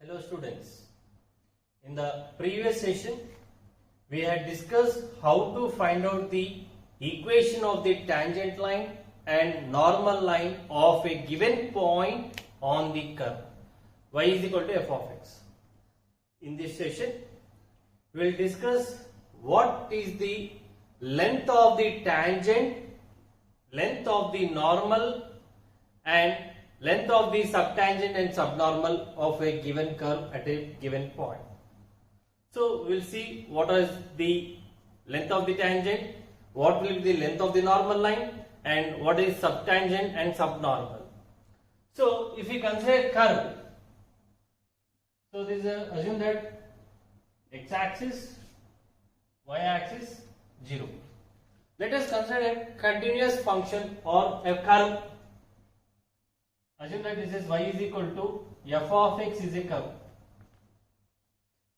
Hello students, in the previous session we had discussed how to find out the equation of the tangent line and normal line of a given point on the curve y is equal to f of x. In this session we will discuss what is the length of the tangent, length of the normal and length of the subtangent and subnormal of a given curve at a given point. So we will see what is the length of the tangent, what will be the length of the normal line and what is subtangent and subnormal. So if we consider curve, so this is assume that x-axis, y-axis 0. Let us consider a continuous function or a curve. Assume that this is y is equal to f of x is a curve.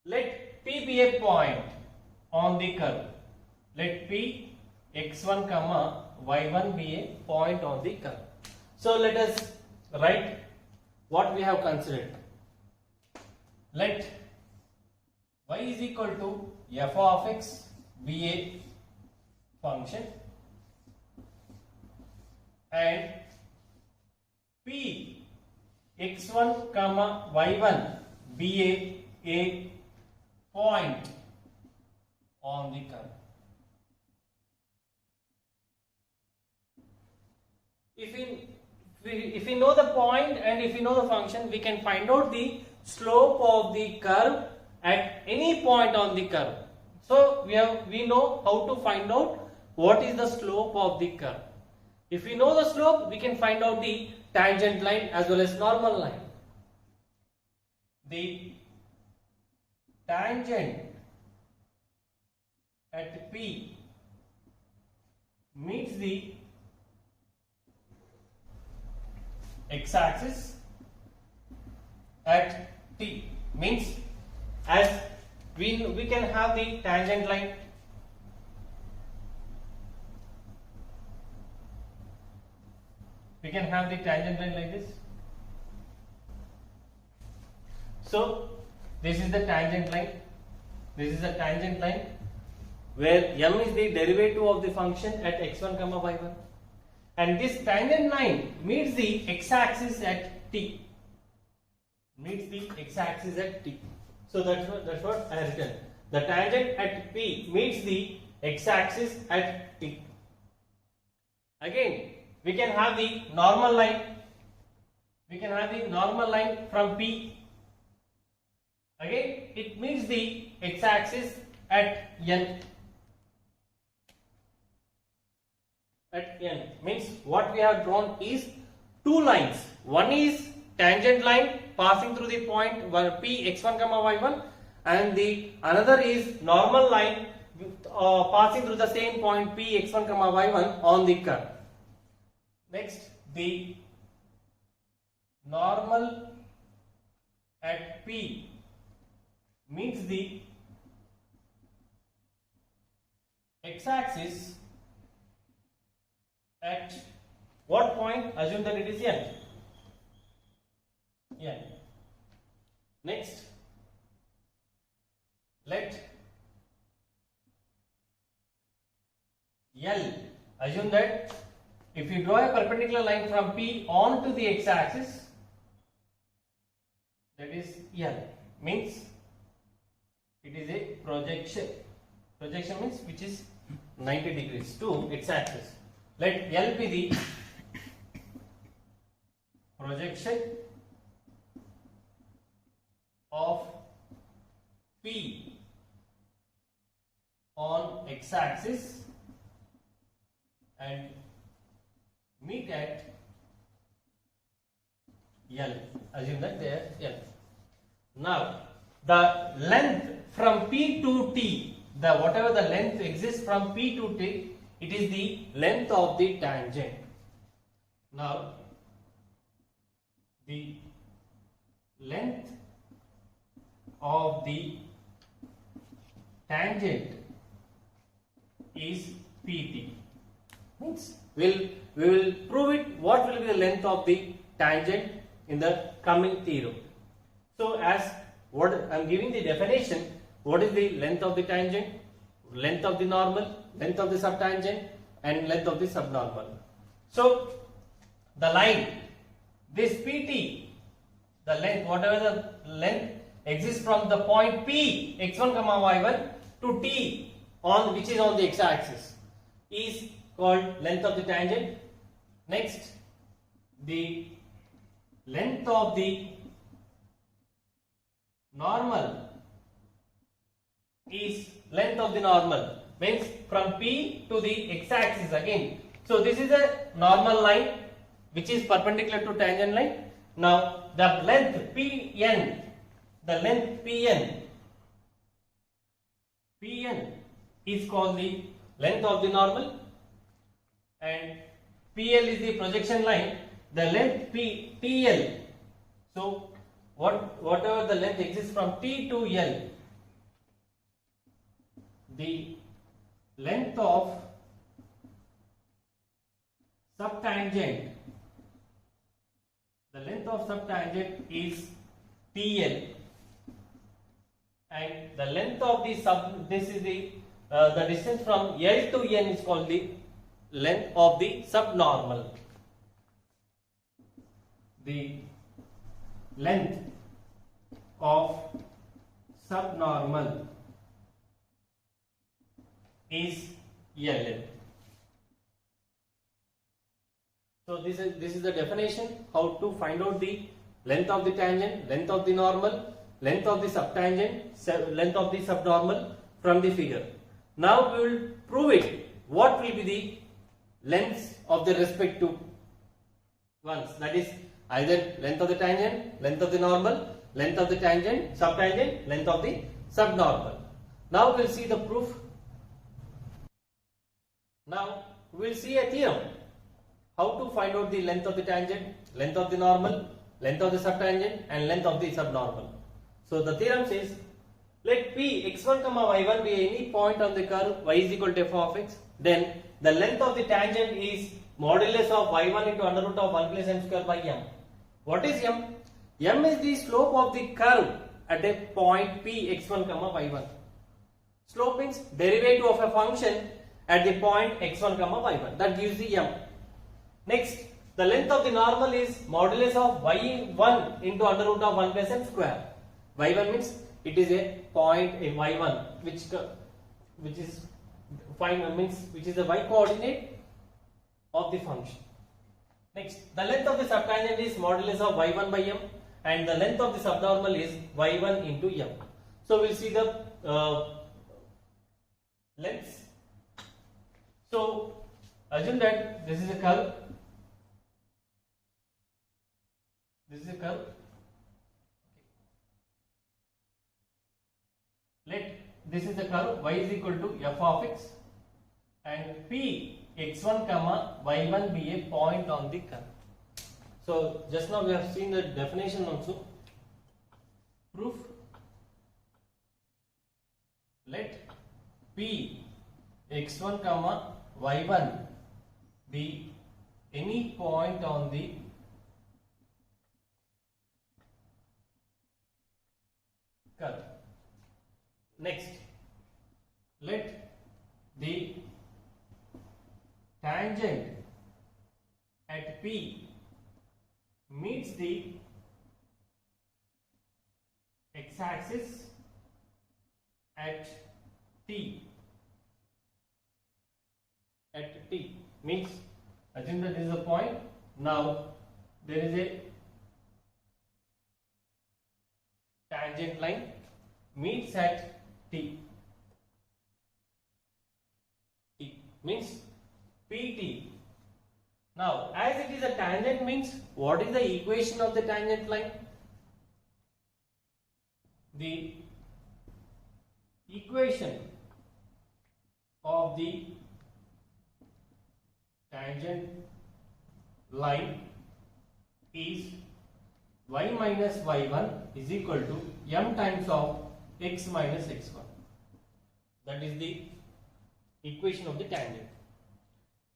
Let P be a point on the curve. Let P x1 comma y1 be a point on the curve. So let us write what we have considered. Let y is equal to f of x be a function and P x1 comma y1 be a point on the curve. If we know the point and if we know the function, we can find out the slope of the curve at any point on the curve. So we know how to find out what is the slope of the curve. If we know the slope, we can find out the tangent line as well as normal line. The tangent at P meets the x-axis at T, means as we can have the tangent line like this. So this is the tangent line. This is the tangent line where m is the derivative of the function at x1 comma y1, and this tangent line meets the x-axis at t. So that's what I have written. The tangent at P meets the x-axis at t. Again, we can have the normal line. From P. Again, it meets the x-axis at n. Means what we have drawn is two lines. One is tangent line passing through the point where P x1 comma y1, and the another is normal line passing through the same point P x1 comma y1 on the curve. Next, the normal at P meets the x-axis at what point? Assume that it is n. Next, let L, assume that if you draw a perpendicular line from P onto the x-axis, that is L, means it is a projection. Projection means which is 90 degrees to x-axis. Let L be the projection of P on x-axis and meet at L. Assume that they are L. Now, the length from P to T, whatever the length exists from P to T, it is the length of the tangent. Now, the length of the tangent is PT. Means we will prove it what will be the length of the tangent in the coming theorem. So as what I'm giving the definition, what is the length of the tangent, length of the normal, length of the subtangent, and length of the subnormal. So the line, this PT, the length, whatever the length exists from the point P, x1 comma y1 to T on which is on the x-axis, is called length of the tangent. Next, the length of the normal is length of the normal, means from P to the x-axis again. So this is a normal line which is perpendicular to tangent line. Now the length Pn, the length Pn is called the length of the normal, and PL is the projection line, the length TL. So whatever the length exists from T to L, the length of subtangent, the length of subtangent is TL, and the length of the this is the distance from L to N is called the length of the subnormal. The length of subnormal is LN. So this is the definition how to find out the length of the tangent, length of the normal, length of the subtangent, length of the subnormal from the figure. Now we will prove it. What will be the lengths of the respective ones? That is either length of the tangent, length of the normal, length of the tangent, subtangent, length of the subnormal. Now we will see the proof. Now we will see a theorem how to find out the length of the tangent, length of the normal, length of the subtangent, and length of the subnormal. So the theorem says, let P x1 comma y1 be any point on the curve y is equal to f of x, then the length of the tangent is modulus of y1 into under root of 1 plus m square by m. What is m? M is the slope of the curve at a point P x1 comma y1. Slope means derivative of a function at the point x1 comma y1. That gives the m. Next, the length of the normal is modulus of y1 into under root of 1 plus m square. Y1 means it is a point in y1 which is the y coordinate of the function. Next, the length of the subtangent is modulus of y1 by m, and the length of the subnormal is y1 into m. So we'll see the lengths. So assume that this is a curve. This is a curve. Let this is the curve y is equal to f of x, and P x1 comma y1 be a point on the curve. So just now we have seen the definition also. Proof: let P x1 comma y1 be any point on the curve. Next, let the tangent at P meets the x-axis at T. At T means, assume that this is a point. Now there is a tangent line meets at T. T means PT. Now, as it is a tangent means, what is the equation of the tangent line? The equation of the tangent line is y minus y1 is equal to m times of x minus x1. That is the equation of the tangent.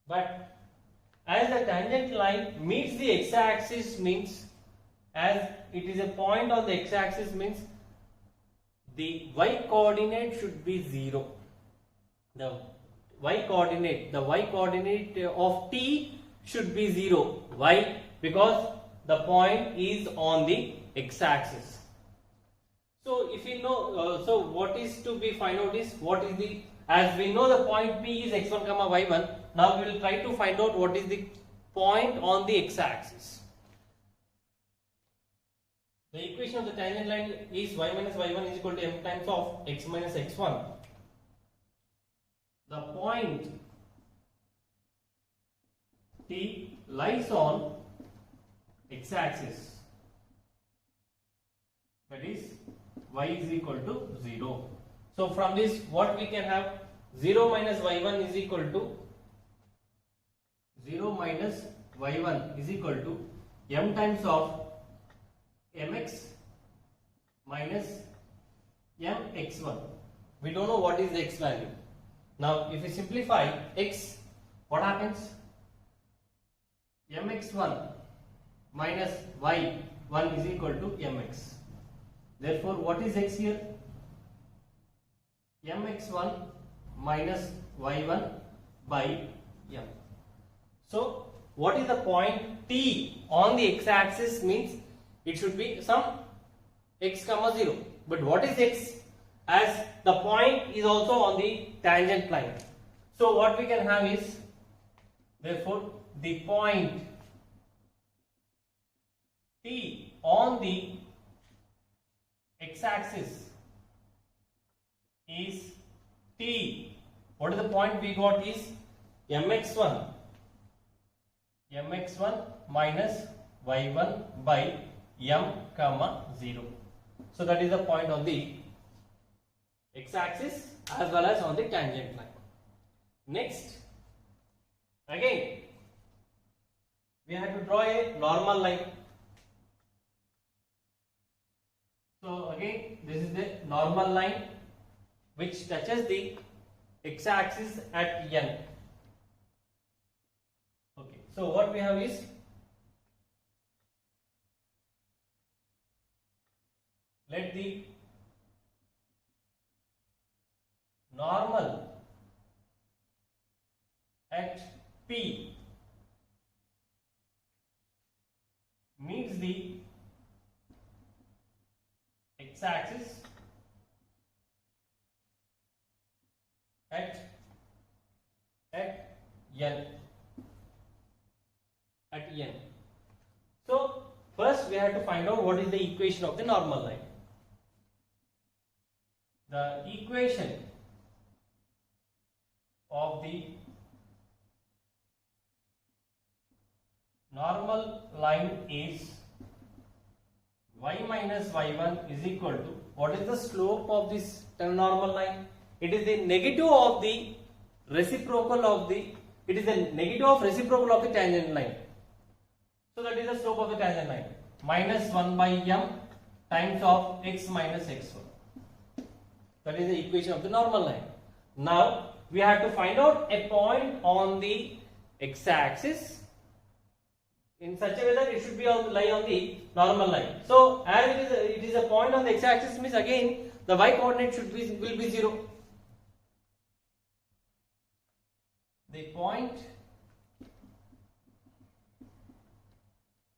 But as the tangent line meets the x-axis means, as it is a point on the x-axis means the y coordinate should be 0. The y coordinate of t should be 0. Why? Because the point is on the x-axis. So if you know, so what is to be find out is what is the, as we know the point P is x1 comma y1. Now we will try to find out what is the point on the x-axis. The equation of the tangent line is y minus y1 is equal to m times of x minus x1. The point T lies on x-axis, that is y is equal to 0. So from this what we can have, 0 minus y1 is equal to 0 minus y1 is equal to m times of mx minus mx1. We don't know what is the x value. Now if we simplify x, what happens? mx1 minus y1 is equal to mx. Therefore what is x here? mx1 minus y1 by m. So what is the point T on the x-axis means it should be some x comma 0. But what is x? As the point is also on the tangent line. So what we can have is, therefore the point T on the x-axis is T. What is the point we got is mx1 minus y1 by m comma 0. So that is the point on the x-axis as well as on the tangent line. Next, again we have to draw a normal line. So again this is the normal line which touches the x-axis at n. Okay, so what we have is, let the normal at P meets the x-axis at n. So first we have to find out what is the equation of the normal line. The equation of the normal line is y minus y1 is equal to, what is the slope of this normal line? It is the negative of the reciprocal of the, it is the negative of reciprocal of the tangent line. So that is the slope of the tangent line, minus 1 by m times of x minus x1. That is the equation of the normal line. Now we have to find out a point on the x-axis in such a way that it should be lie on the normal line. So as it is a point on the x-axis means again the y coordinate will be 0. The point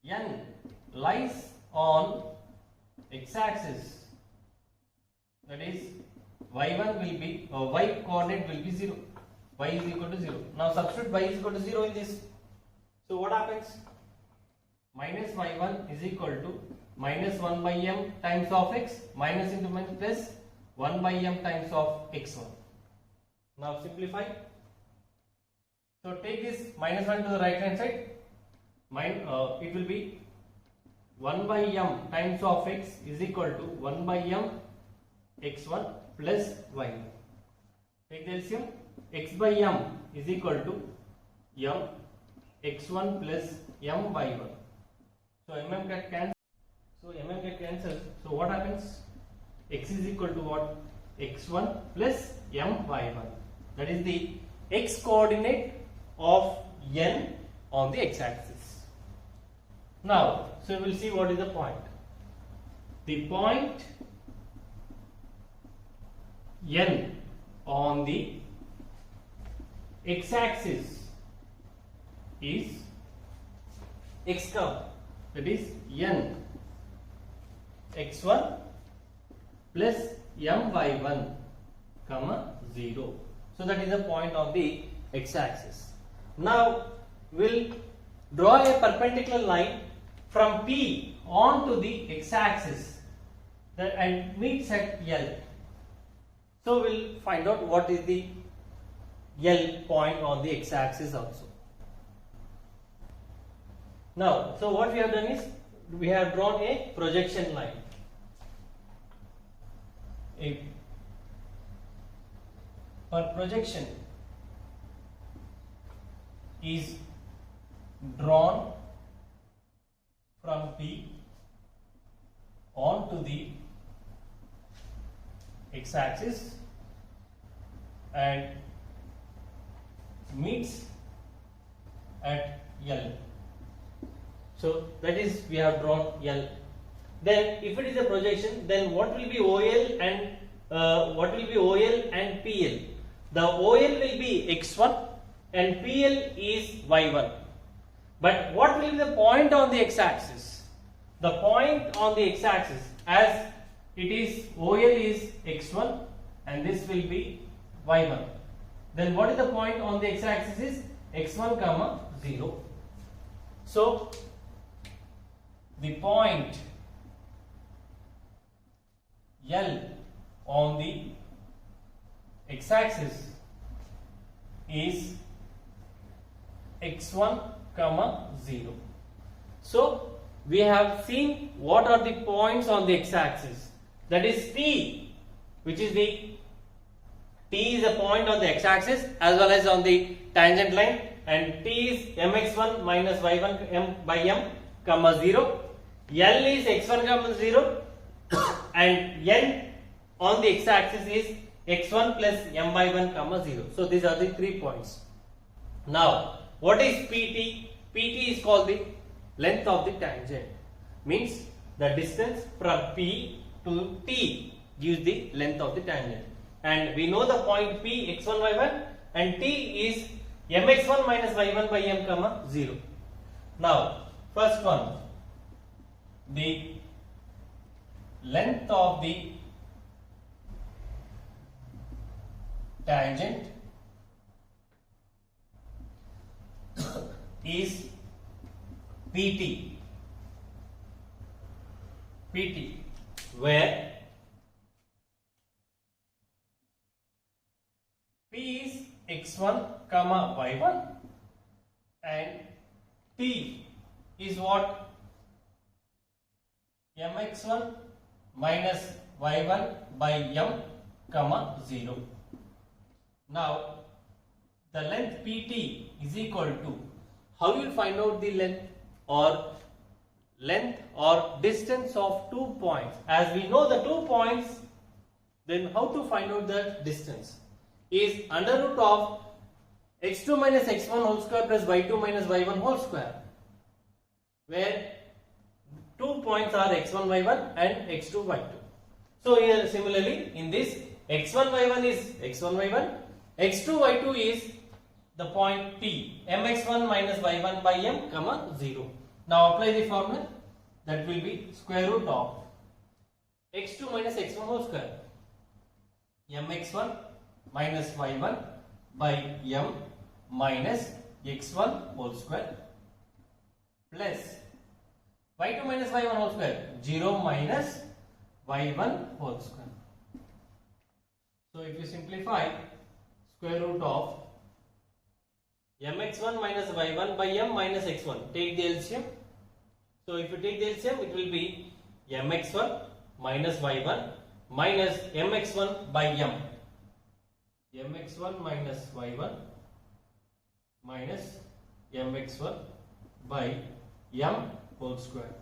n lies on x-axis, that is y1 will be, y coordinate will be 0, y is equal to 0. Now substitute y is equal to 0 in this. So what happens? Minus y1 is equal to minus 1 by m times of x, minus into minus plus 1 by m times of x1. Now simplify. So take this minus 1 to the right hand side. It will be 1 by m times of x is equal to 1 by m x1 plus y1. Take the LCM. X by m is equal to m x1 plus m by 1. So mm get cancelled. So what happens? X is equal to what? x1 plus m by 1. That is the x coordinate of n on the x-axis. Now, so we will see what is the point. the point n on the x-axis is x curve, that is n x1 plus my1 comma 0. So that is the point of the x-axis. Now we'll draw a perpendicular line from P onto the x-axis and meets at L. So we'll find out what is the L point on the x-axis also. Now, so what we have done is we have drawn a projection line. Per projection is drawn from P onto the x-axis and meets at L. So that is we have drawn L. Then if it is a projection, then what will be OL and PL? The OL will be x1 and PL is y1. But what will be the point on the x-axis? The point on the x-axis, as it is OL is x1 and this will be y1. Then what is the point on the x-axis is x1 comma 0. So the point L on the x-axis is x1 comma 0. So we have seen what are the points on the x-axis. That is T, which is T is a point on the x-axis as well as on the tangent line, and T is mx1 minus y1 m by m comma 0. L is x1 comma 0 and n on the x-axis is x1 plus m by 1 comma 0. So these are the 3 points. Now what is PT? PT is called the length of the tangent, means the distance from P to T gives the length of the tangent, and we know the point P x1 y1 and T is mx1 minus y1 by m comma 0. Now first one, the length of the tangent is PT, where P is x1 comma y1 and T is what? mx1 minus y1 by m comma 0. Now the length PT is equal to, how you will find out the length or distance of 2 points? As we know the 2 points, then how to find out the distance is under root of x2 minus x1 whole square plus y2 minus y1 whole square, where 2 points are x1 y1 and x2 y2. So here similarly in this x1 y1 is x1 y1, x2 y2 is the point T, mx1 minus y1 by m comma 0. Now apply the formula, that will be square root of x2 minus x1 whole square, mx1 minus y1 by m minus x1 whole square plus y2 minus y1 whole square, 0 minus y1 whole square. So if you simplify, square root of mx1 minus y1 by m minus x1, take the LCM. So if you take the LCM, it will be mx1 minus y1 minus mx1 by m, mx1 minus y1 minus mx1 by m whole square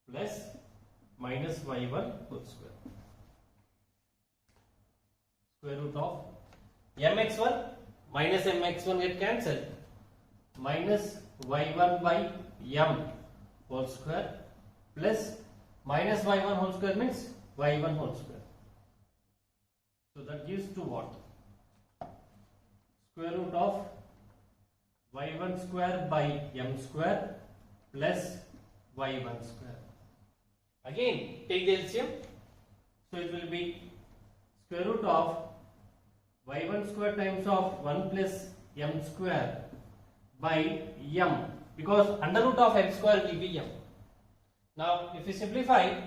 plus minus y1 whole square, square root of mx1 minus mx1 get cancelled, minus y1 by m whole square plus minus y1 whole square means y1 whole square. So that gives to what? Square root of y1 square by m square plus y1 square. Again take the LCM. So it will be square root of y1 square times of 1 plus m square by m, because under root of m square will be m. Now if we simplify,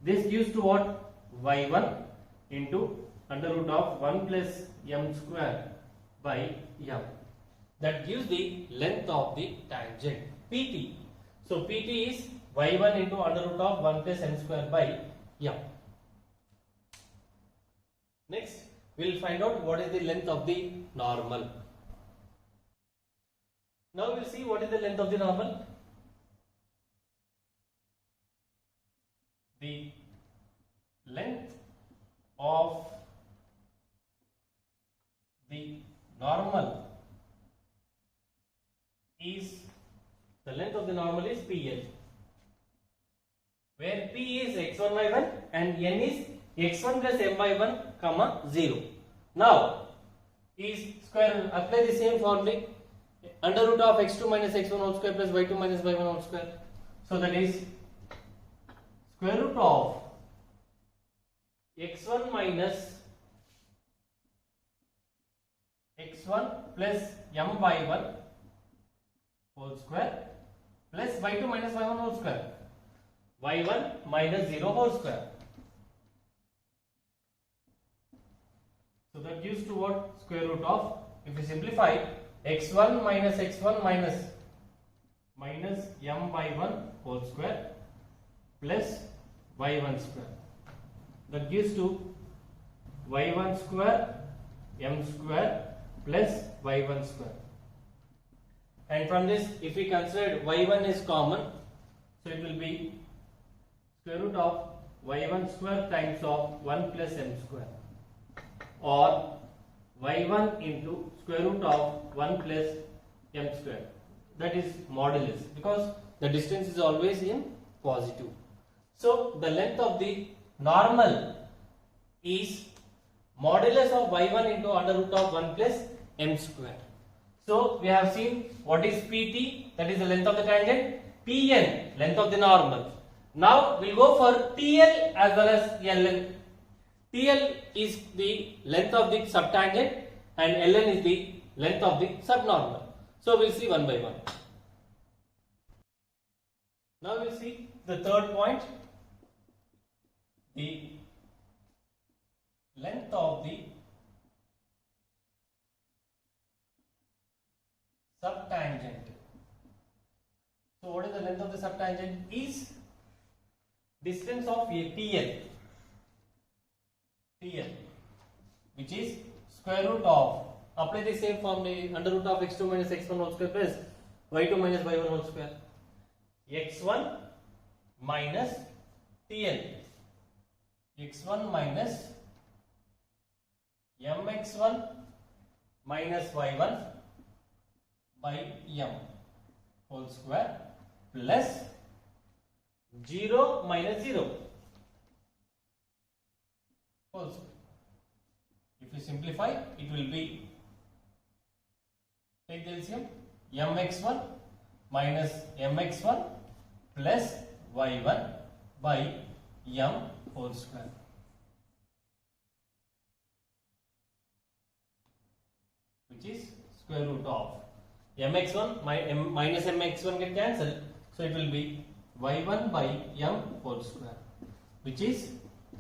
this gives to what? y1 into under root of 1 plus m square by m. That gives the length of the tangent PT. So PT is y1 into under root of 1 plus m square by m. Next we will find out what is the length of the normal. Now we will see what is the length of the normal. The length of the normal is PL, where P is x1 y1 and n is x1 plus m by 1 comma 0. Now is square, apply the same formula, under root of x2 minus x1 whole square plus y2 minus y1 whole square. So that is square root of x1 minus x1 plus m by 1 whole square plus y2 minus y1 whole square, y1 minus 0 whole square. So that gives to what? Square root of, if we simplify, x1 minus x1 minus m by 1 whole square plus y1 square. That gives to y1 square m square plus y1 square. And from this, if we consider y1 is common, so it will be square root of y1 square times of 1 plus m square, or y1 into square root of 1 plus m square. That is modulus, because the distance is always in positive. So the length of the normal is modulus of y1 into under root of 1 plus m square. So we have seen what is PT, that is the length of the tangent, PN, length of the normal. Now we'll go for TL as well as LN. TL is the length of the subtangent and LN is the length of the subnormal. So we'll see one by one. Now we'll see the third point, the length of the subtangent. So what is the length of the subtangent? Is distance of a TL, which is square root of, apply the same formula, under root of x2 minus x1 whole square plus y2 minus y1 whole square, x1 minus TL, x1 minus mx1 minus y1 by m whole square plus 0 minus 0 whole square. If you simplify, it will be, take the LCM, mx1 minus mx1 plus y1 by m whole square, which is square root of mx1 minus mx1 get cancelled, so it will be y1 by m whole square, which is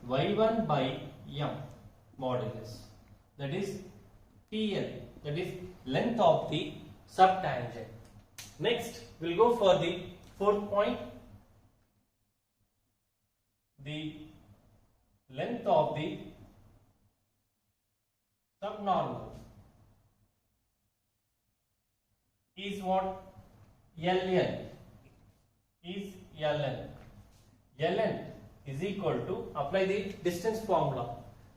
y1 by m modulus, that is TL, that is length of the subtangent. Next we'll go for the fourth point, the length of the subnormal is what? LN is LN. LN is equal to, apply the distance formula,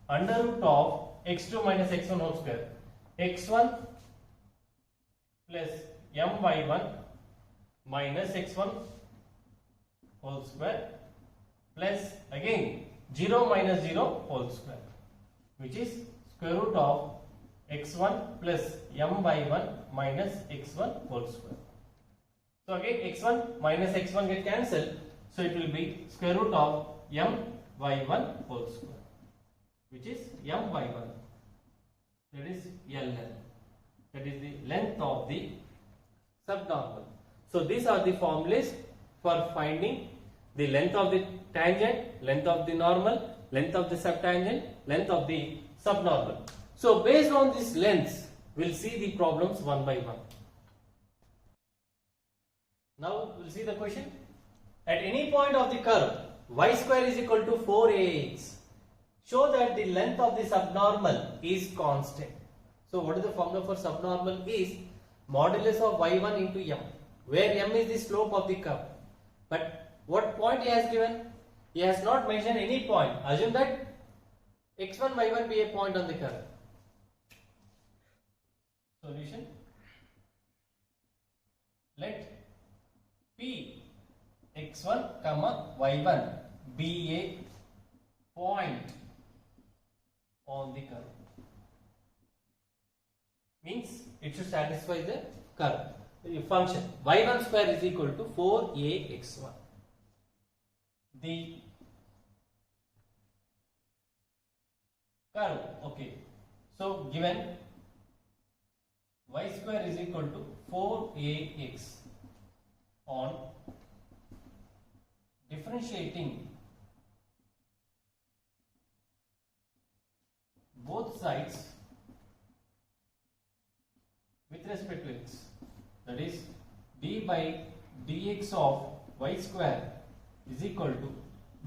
under root of x2 minus x1 whole square, x1 plus m by 1 minus x1 whole square plus again 0 minus 0 whole square, which is square root of x1 plus m by 1 minus x1 whole square. So again x1 minus x1 get cancelled, so it will be square root of m by 1 whole square, which is m by 1, that is ln, that is the length of the subnormal. So these are the formulas for finding the length of the tangent, length of the normal, length of the subtangent, length of the subnormal. So based on these lengths, we'll see the problems one by one. Now we'll see the question. At any point of the curve, y square is equal to 4ax. Show that the length of the subnormal is constant. So what is the formula for subnormal? Is modulus of y1 into m, where m is the slope of the curve. But what point he has given? He has not mentioned any point. Assume that x1 y1 be a point on the curve. Solution. Let p x1 comma y1 be a point on the curve. Means it should satisfy the curve. The function y1 square is equal to 4ax1. The curve, okay. So given y square is equal to 4ax on differentiating both sides with respect to x, that is d by dx of y square is equal to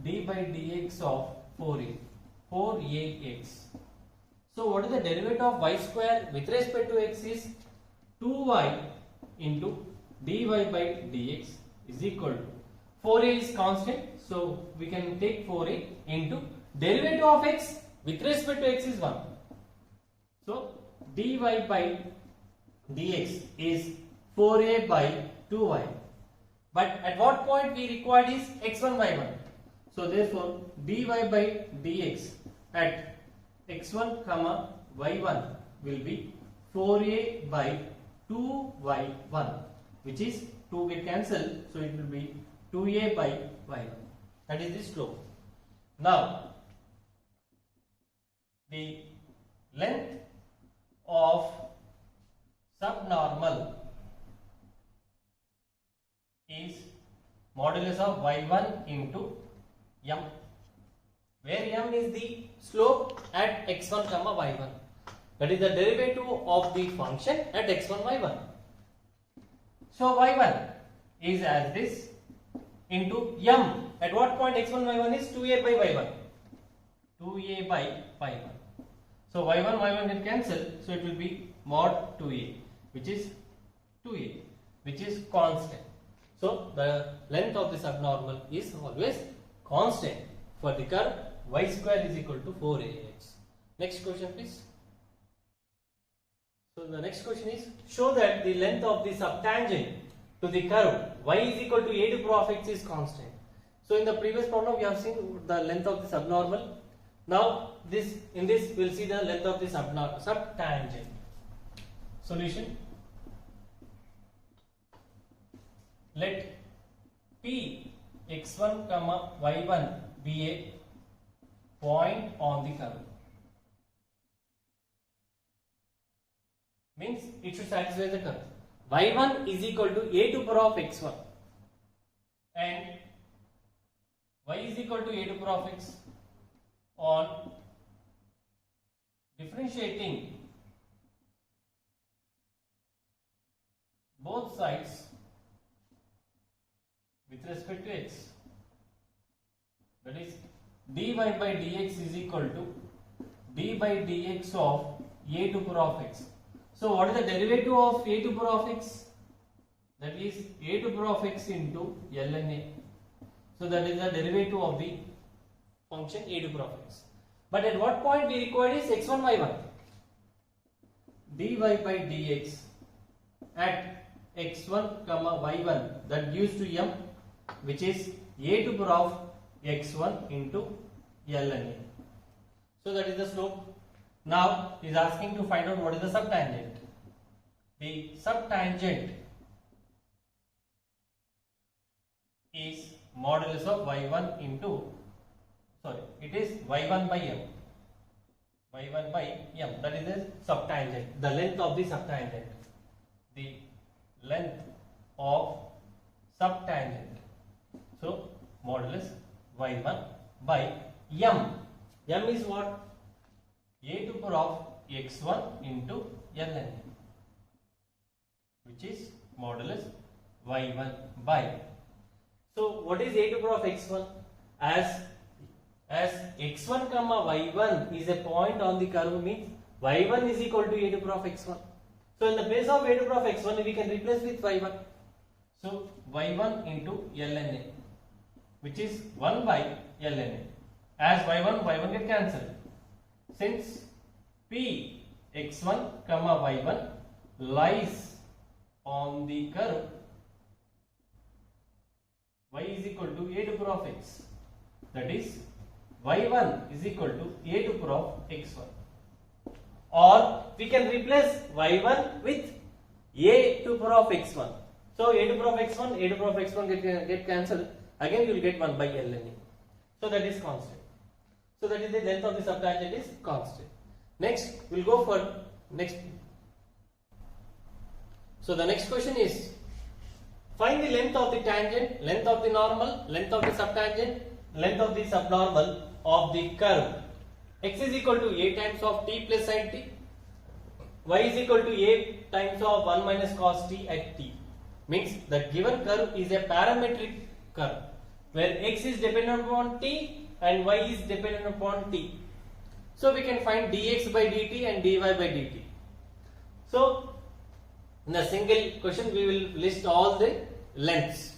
d by dx of 4ax. So what is the derivative of y square with respect to x is 2y into dy by dx is equal to 4a is constant, so we can take 4a into derivative of x with respect to x is 1. So dy by dx is 4a by 2y. But at what point we required is x1 y1. So therefore dy by dx at x1 comma y1 will be 4a by 2y1, which is 2 get cancelled, so it will be 2a by y1. That is the slope. Now the length of subnormal is modulus of y1 into m, where m is the slope at x1 comma y1, that is the derivative of the function at x1 y1. So y1 is as this into m at what point x1 y1 is 2a by y1, 2a by y1. So y1 y1 get cancelled, so it will be mod 2a, which is 2a, which is constant. So the length of the subnormal is always constant for the curve y square is equal to 4ax. Next question please. So the next question is, show that the length of the subtangent to the curve y is equal to a to power of x is constant. So in the previous problem we have seen the length of the subnormal. Now in this we will see the length of the subtangent. Solution. Let p x1 comma y1 be a point on the curve. Means it should satisfy the curve. y1 is equal to a to power of x1 and y is equal to a to power of x on differentiating both sides with respect to x, that is dy by dx is equal to d by dx of a to power of x. So what is the derivative of a to power of x? That is a to power of x into ln a. So that is the derivative of the function a to power of x. But at what point we require is x1 y1. dy by dx at x1 comma y1, that gives to m, which is a to power of x1 into ln a. So that is the slope. Now he is asking to find out what is the subtangent. The subtangent is modulus of y1 into, it is y1 by m. y1 by m, that is the subtangent, the length of the subtangent. The length of subtangent. So modulus y1 by m. M is what? A to the power of x1 into ln a, which is modulus y1 by. So what is a to the power of x1? As x1 comma y1 is a point on the curve, means y1 is equal to a to the power of x1. So in the place of a to the power of x1, we can replace with y1. So y1 into ln a, which is 1 by ln a. As y1 get cancelled. Since p x1 comma y1 lies on the curve y is equal to a to the power of x, that is y1 is equal to a to the power of x1, or we can replace y1 with a to the power of x1. So a to the power of x1, a to the power of x1 get cancelled. Again you will get 1 by ln a. So that is constant. So that is the length of the subtangent is constant. Next we will go for next. So the next question is, find the length of the tangent, length of the normal, length of the subtangent, length of the subnormal of the curve. X is equal to a times of t plus sin t, y is equal to a times of 1 minus cos t at t. Means the given curve is a parametric curve where x is dependent upon t and y is dependent upon t. So we can find dx by dt and dy by dt. So in a single question we will list all the lengths.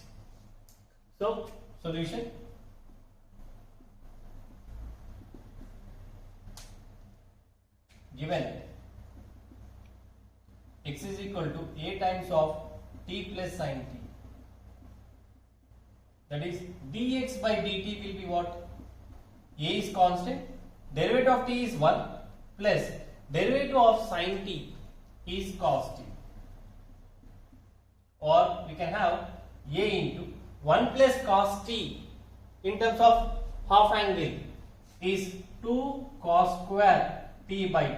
So solution. Given x is equal to a times of t plus sin t, that is dx by dt will be what? A is constant, derivative of t is 1 plus derivative of sin t is cos t, or we can have a into 1 plus cos t in terms of half angle is 2 cos square t by 2,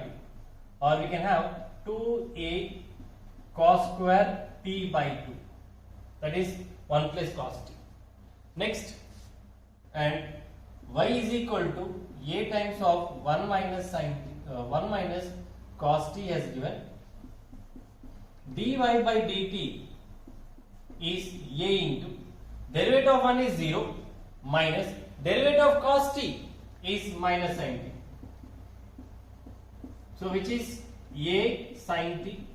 or we can have 2a cos square t by 2, that is 1 plus cos t. Next, and y is equal to a times of 1 minus sin t, 1 minus cos t as given. Dy by dt is a into derivative of 1 is 0 minus derivative of cos t is minus sin t. So which is a sin t,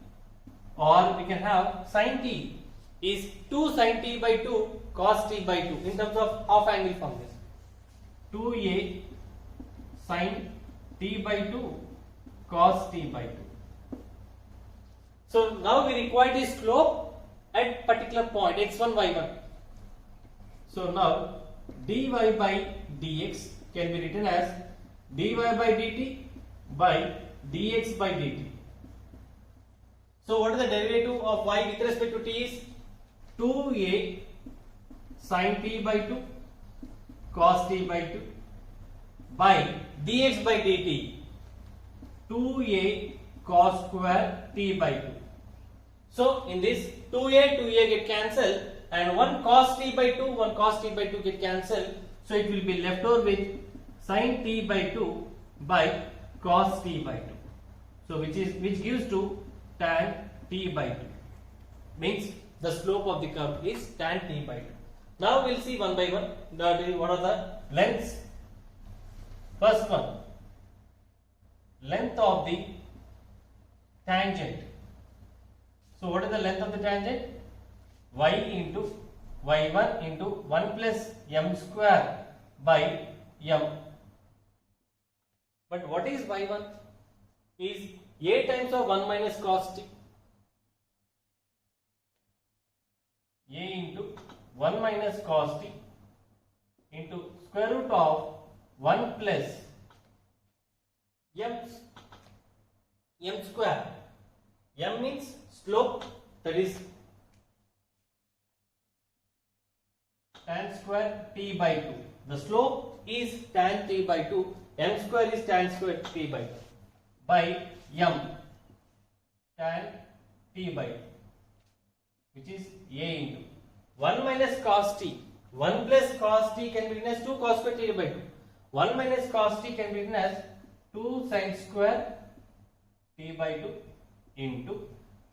or we can have sin t is 2 sin t by 2 cos t by 2 in terms of half angle function. 2a sin t by 2 cos t by 2. So now we require the slope at particular point x1 y1. So now dy by dx can be written as dy by dt by dx by dt. So what is the derivative of y with respect to t is 2a sin t by 2 cos t by 2 by dx by dt 2a cos square t by 2. So in this 2a get cancelled and 1 cos t by 2 get cancelled. So it will be left over with sin t by 2 by cos t by 2. So which gives to tan t by 2. Means the slope of the curve is tan t by 2. Now we'll see one by one. What are the lengths? First one, length of the tangent. So what is the length of the tangent? Y into y1 into 1 plus m square by m. But what is y1? Is a times of 1 minus cos t. A into 1 minus cos t into square root of 1 plus m square. M means slope, that is tan square t by 2. The slope is tan t by 2. M square is tan square t by 2 by m tan t by 2, which is a into 1 minus cos t. 1 plus cos t can be written as 2 cos square t by 2. 1 minus cos t can be written as 2 sin square t by 2 into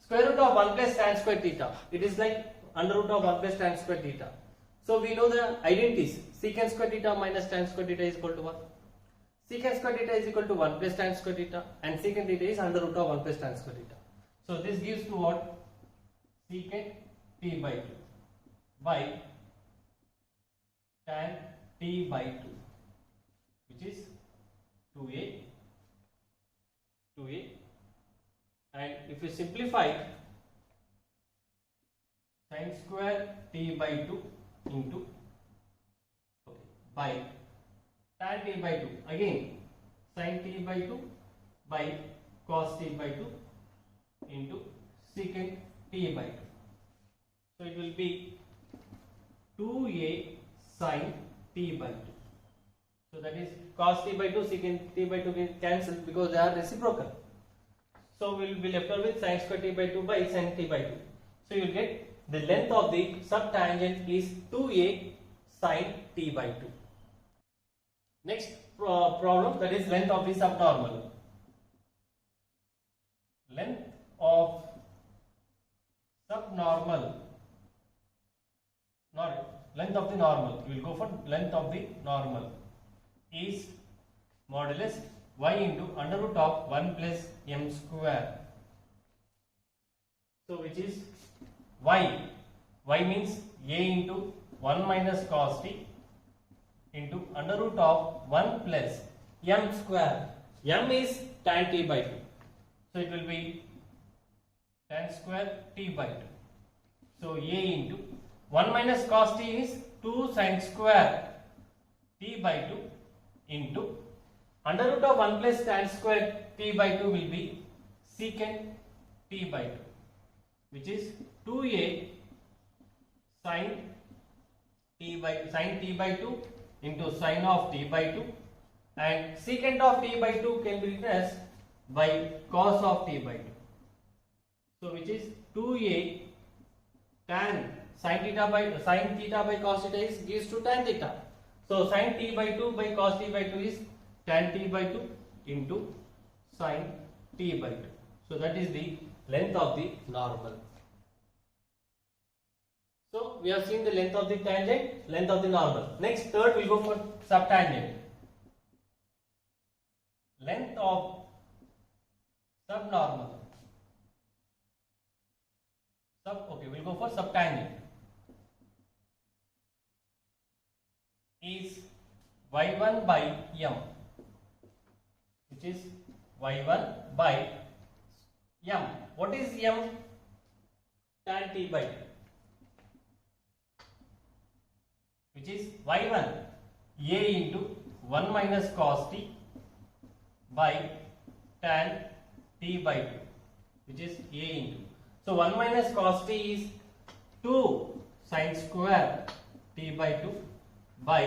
square root of 1 plus tan square theta. It is like under root of 1 plus tan square theta. So we know the identities. Secant square theta minus tan square theta is equal to 1. Secant square theta is equal to 1 plus tan square theta, and secant theta is under root of 1 plus tan square theta. So this gives to what? Secant t by 2 by tan t by 2, which is 2a, and if you simplify, sin square t by 2 into by tan t by 2, again sin t by 2 by cos t by 2 into secant t by 2. So it will be 2a sin t by 2. So that is cos t by 2, secant t by 2 will cancel because they are reciprocal. So we will be left over with sin square t by 2 by sin t by 2. So you will get the length of the subtangent is 2a sin t by 2. Next problem, that is length of the subnormal. Length of subnormal, length of the normal. We will go for length of the normal is modulus y into under root of 1 plus m square. So which is y means a into 1 minus cos t into under root of 1 plus m square. M is tan t by 2. So it will be tan square t by 2. So a into 1 minus cos t is 2 sin square t by 2 into under root of 1 plus tan square t by 2 will be secant t by 2, which is 2a sin t by 2 into sin of t by 2, and secant of t by 2 can be written as by cos of t by 2. So which is 2a tan sin theta by cos theta is gives to tan theta. So sin t by 2 by cos t by 2 is tan t by 2 into sin t by 2. So that is the length of the normal. So we have seen the length of the tangent, length of the normal. Next, third we will go for subtangent. Length of subnormal. Okay, we'll go for subtangent. Is y1 by m, which is y1 by m. What is m? Tan t by 2, which is y1 a into 1 minus cos t by tan t by 2, which is a into. So 1 minus cos t is 2 sin square t by 2 by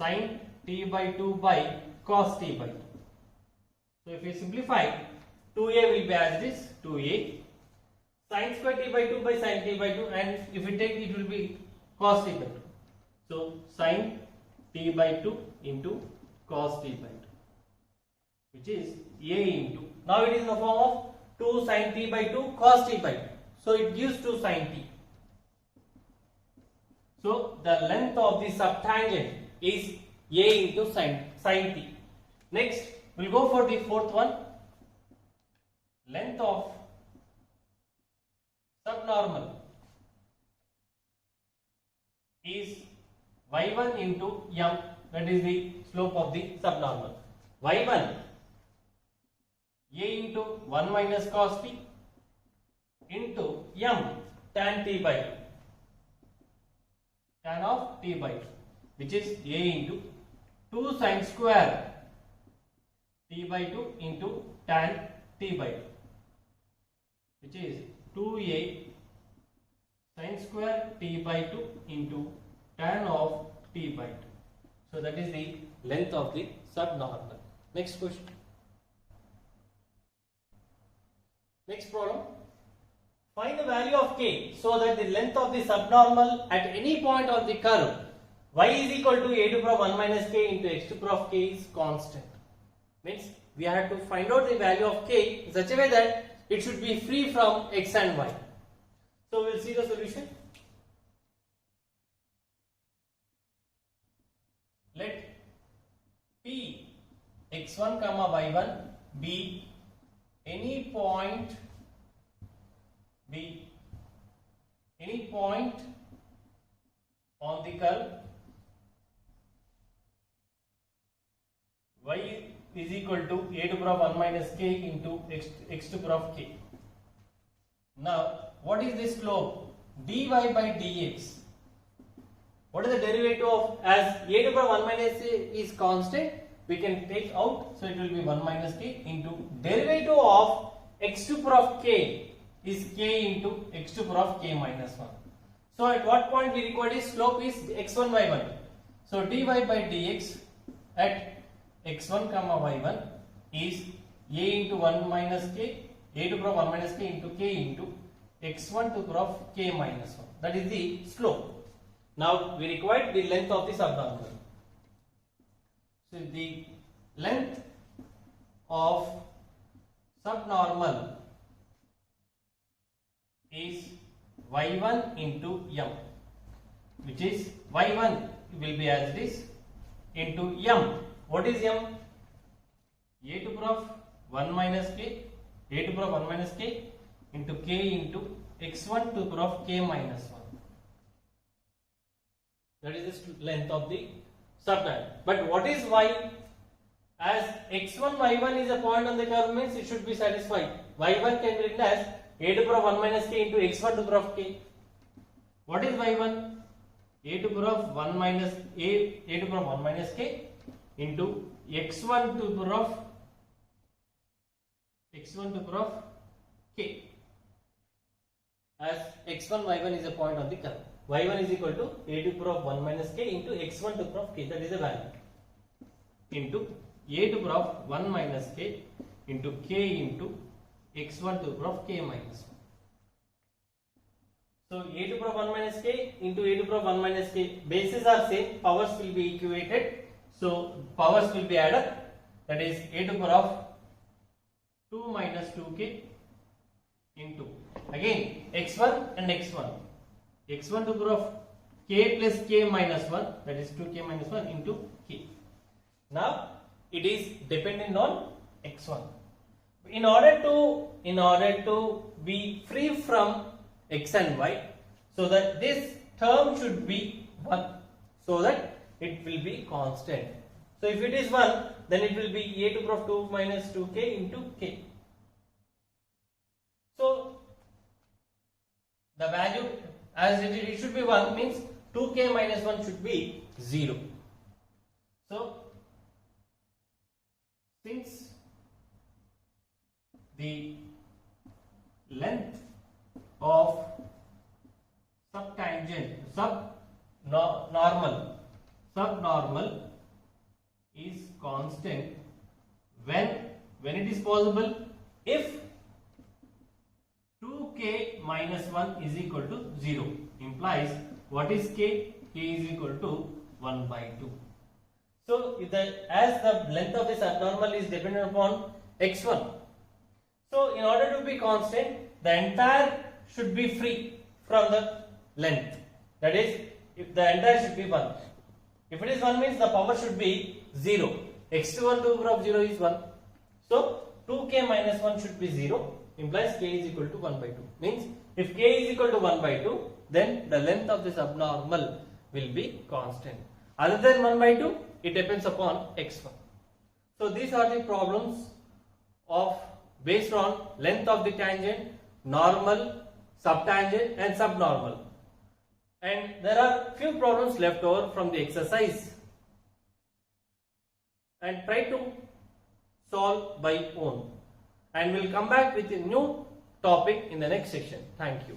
sin t by 2 by cos t by 2. So if we simplify, 2a will be as it is 2a sin square t by 2 by sin t by 2, and if we take it will be cos t by 2. So sin t by 2 into cos t by 2, which is a into, now it is in the form of 2 sin t by 2 cos t by 2. So it gives 2 sin t. So the length of the subtangent is a into sin t. Next, we will go for the fourth one. Length of subnormal is y1 into m, that is the slope of the subnormal. y1 a into 1 minus cos t into m tan t by 2, tan of t by 2, which is a into 2 sin square t by 2 into tan t by 2, which is 2a sin square t by 2 into tan of t by 2. So that is the length of the subnormal. Next question. Next problem. Find the value of k so that the length of the subnormal at any point on the curve y is equal to a to the power 1 minus k into x to the power of k is constant. Means we have to find out the value of k in such a way that it should be free from x and y. So we will see the solution. Let p x1 comma y1 be any point on the curve y is equal to a to the power 1 minus k into x to the power of k. Now what is this slope? dy by dx. What is the derivative of, as a to the power 1 minus k is constant, we can take out, so it will be 1 minus k into derivative of x to the power of k is k into x to the power of k minus 1. So at what point we require this slope is x1 y1. So dy by dx at x1 comma y1 is a into 1 minus k, a to the power 1 minus k into k into x1 to the power of k minus 1. That is the slope. Now we require the length of the subnormal. So the length of subnormal is y1 into m, which is y1 will be as it is into m. What is m? A to the power of 1 minus k, a to the power of 1 minus k into k into x1 to the power of k minus 1. That is the length of the subnormal. But what is y? As x1 y1 is a point on the curve, means it should be satisfied. Y1 can be written as a to the power of 1 minus k into x1 to the power of k. What is y1? A to the power of 1 minus a to the power of 1 minus k into x1 to the power of k. As x1 y1 is a point on the curve. Y1 is equal to a to the power of 1 minus k into x1 to the power of k, that is the value, into a to the power of 1 minus k into k into x1 to the power of k minus 1. So a to the power of 1 minus k into a to the power of 1 minus k, bases are same, powers will be equated, so powers will be added, that is a to the power of 2 minus 2k into again x1 and x1 to the power of k plus k minus 1, that is 2k minus 1 into k. Now it is dependent on x1. In order to be free from x and y, so that this term should be 1, so that it will be constant. So if it is 1, then it will be a to the power of 2 minus 2k into k. So the value, as it should be 1, means 2k minus 1 should be 0. So since the length of subnormal is constant when it is possible, if 2k minus 1 is equal to 0, implies what is k? K is equal to 1 by 2. So as the length of this subnormal is dependent upon x1, so in order to be constant, the entire should be free from the length. That is, if the entire should be 1. If it is 1, means the power should be 0. x1 to the power of 0 is 1. So 2k minus 1 should be 0, implies k is equal to 1 by 2. Means if k is equal to 1 by 2, then the length of the subnormal will be constant. Other than 1 by 2, it depends upon x1. So these are the problems based on length of the tangent, normal, subtangent and subnormal. and there are few problems left over from the exercise, and try to solve by own, and we'll come back with a new topic in the next section. Thank you.